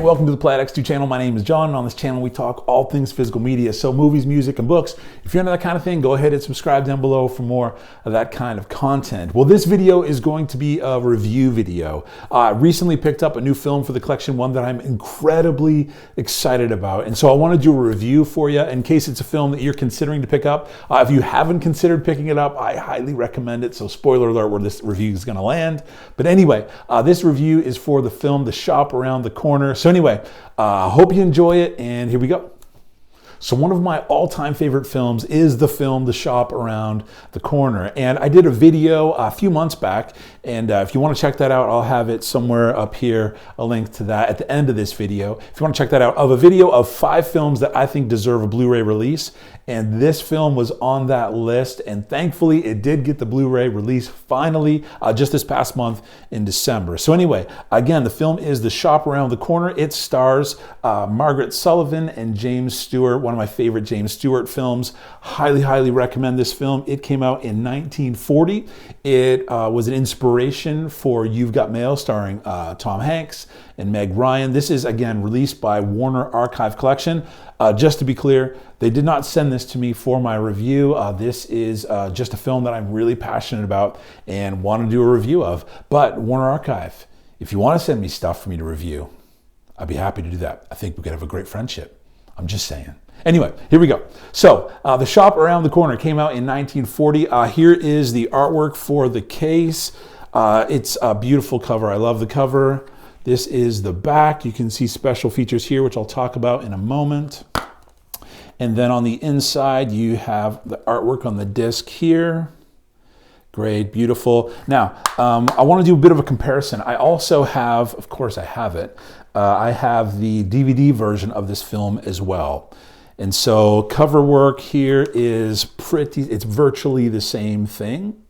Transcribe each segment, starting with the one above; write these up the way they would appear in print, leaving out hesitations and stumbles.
welcome to the Plaid X2 channel. My name is John, and on this channel we talk all things physical media, so movies, music, and books. If you're into that kind of thing, go ahead and subscribe down below for more of that kind of content. Well, this video is going to be a review video. I recently picked up a new film for the collection, one that I'm incredibly excited about, and so I want to do a review for you in case it's a film that you're considering to pick up. If you haven't considered picking it up, I highly recommend it, so spoiler alert where this review is going to land. But anyway, this review is for the film The Shop Around the Corner. So anyway, hope you enjoy it, and here we go. So one of my all-time favorite films is the film The Shop Around the Corner. And I did a video a few months back, and if you want to check that out, I'll have it somewhere up here, a link to that at the end of this video. If you want to check that out, of a video of 5 films that I think deserve a Blu-ray release. And this film was on that list, and thankfully it did get the Blu-ray release finally just this past month in December. So anyway, again, the film is The Shop Around the Corner. It stars Margaret Sullavan and James Stewart, one of my favorite James Stewart films. Highly recommend this film. It came out in 1940. It was an inspiration for You've Got Mail, starring Tom Hanks and Meg Ryan. This is, again, released by Warner Archive Collection. Just to be clear, they did not send this to me for my review. This is just a film that I'm really passionate about and want to do a review of. But Warner Archive, if you want to send me stuff for me to review, I'd be happy to do that. I think we could have a great friendship. I'm just saying. Anyway, here we go. So, The Shop Around the Corner came out in 1940. Here is the artwork for the case. It's a beautiful cover. I love the cover. This is the back. You can see special features here, which I'll talk about in a moment. And then on the inside, you have the artwork on the disc here. Great, beautiful. Now, I want to do a bit of a comparison. I also have, of course I have it, I have the DVD version of this film as well. And so cover work here is it's virtually the same thing.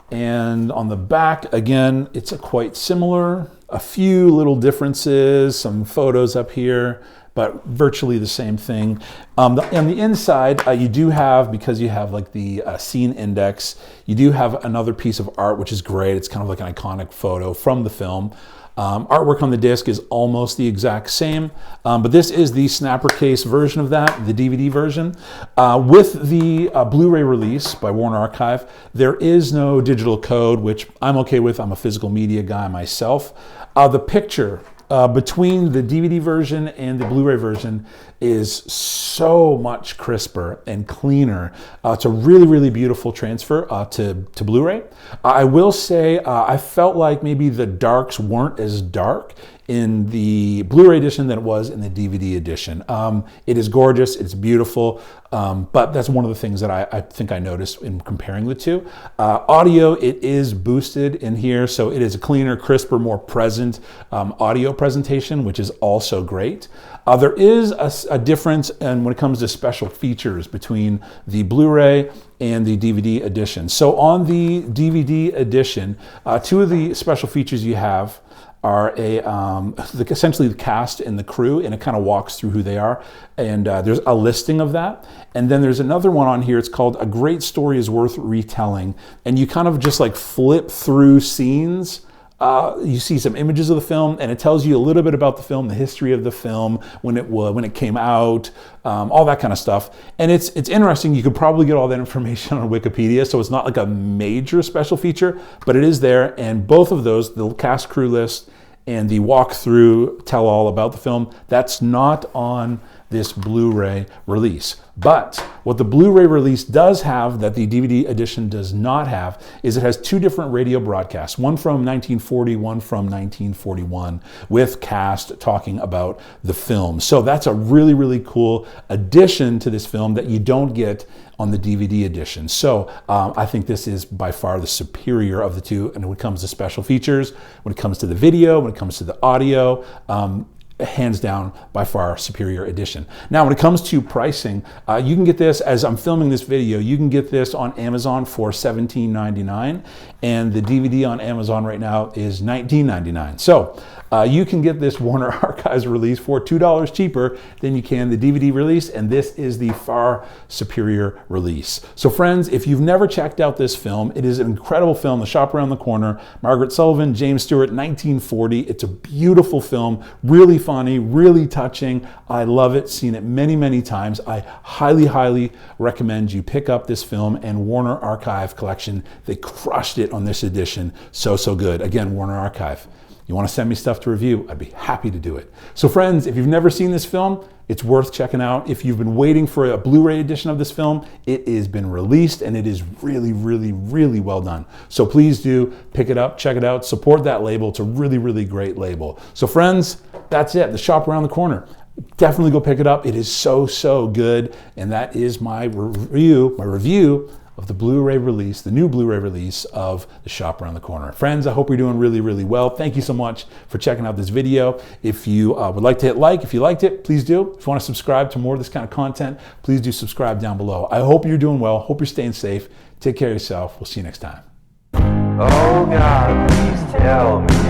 And on the back, again, it's quite similar. A few little differences, some photos up here, but virtually the same thing. On the inside, you do have, because you have like the scene index, you do have another piece of art, which is great. It's kind of like an iconic photo from the film. Artwork on the disc is almost the exact same, but this is the snapper case version of that, the DVD version. With the Blu-ray release by Warner Archive, there is no digital code, which I'm okay with. I'm a physical media guy myself. The picture between the DVD version and the Blu-ray version is so much crisper and cleaner. It's a really beautiful transfer to Blu-ray. I will say I felt like maybe the darks weren't as dark in the Blu-ray edition than it was in the DVD edition. It is gorgeous, it's beautiful, but that's one of the things that I think I noticed in comparing the two. Audio, it is boosted in here, so it is a cleaner, crisper, more present audio presentation, which is also great. There is a difference when it comes to special features between the Blu-ray and the DVD edition. So on the DVD edition, 2 of the special features you have are essentially the cast and the crew, and it kind of walks through who they are. And there's a listing of that. And then there's another one on here. It's called A Great Story is Worth Retelling. And you kind of just like flip through scenes. You see some images of the film, and it tells you a little bit about the film, the history of the film, when it came out, all that kind of stuff. And it's interesting. You could probably get all that information on Wikipedia, so it's not like a major special feature, but it is there. And both of those, the cast crew list and the walkthrough, tell all about the film, that's not on this Blu-ray release. But what the Blu-ray release does have that the DVD edition does not have is it has 2 different radio broadcasts, one from 1940, one from 1941, with cast talking about the film. So that's a really cool addition to this film that you don't get on the DVD edition. So I think this is by far the superior of the two. And when it comes to special features, when it comes to the video, when it comes to the audio, hands down by far superior edition. Now, when it comes to pricing, you can get this, as I'm filming this video, you can get this on Amazon for $17.99, and the DVD on Amazon right now is $19.99. So you can get this Warner Archives release for $2 cheaper than you can the DVD release, and this is the far superior release. So friends, if you've never checked out this film, it is an incredible film, The Shop Around the Corner, Margaret, Sullavan, James Stewart, 1940. It's a beautiful film, really funny, really touching. I love it, seen it many, many times. I highly, highly recommend you pick up this film and Warner Archive collection. They crushed it on this edition. So, so good. Again, Warner Archive. You want to send me stuff to review? I'd be happy to do it. So friends, if you've never seen this film, it's worth checking out. If you've been waiting for a Blu-ray edition of this film, it has been released and it is really, really, really well done. So please do pick it up, check it out, support that label. It's a really, really great label. So friends, that's it. The Shop Around the Corner. Definitely go pick it up. It is so, so good. And that is my review of the Blu-ray release, the new Blu-ray release of The Shop Around the Corner. Friends, I hope you're doing really, really well. Thank you so much for checking out this video. If you would like to hit like, if you liked it, please do. If you want to subscribe to more of this kind of content, please do subscribe down below. I hope you're doing well. Hope you're staying safe. Take care of yourself. We'll see you next time. Oh God, please tell me.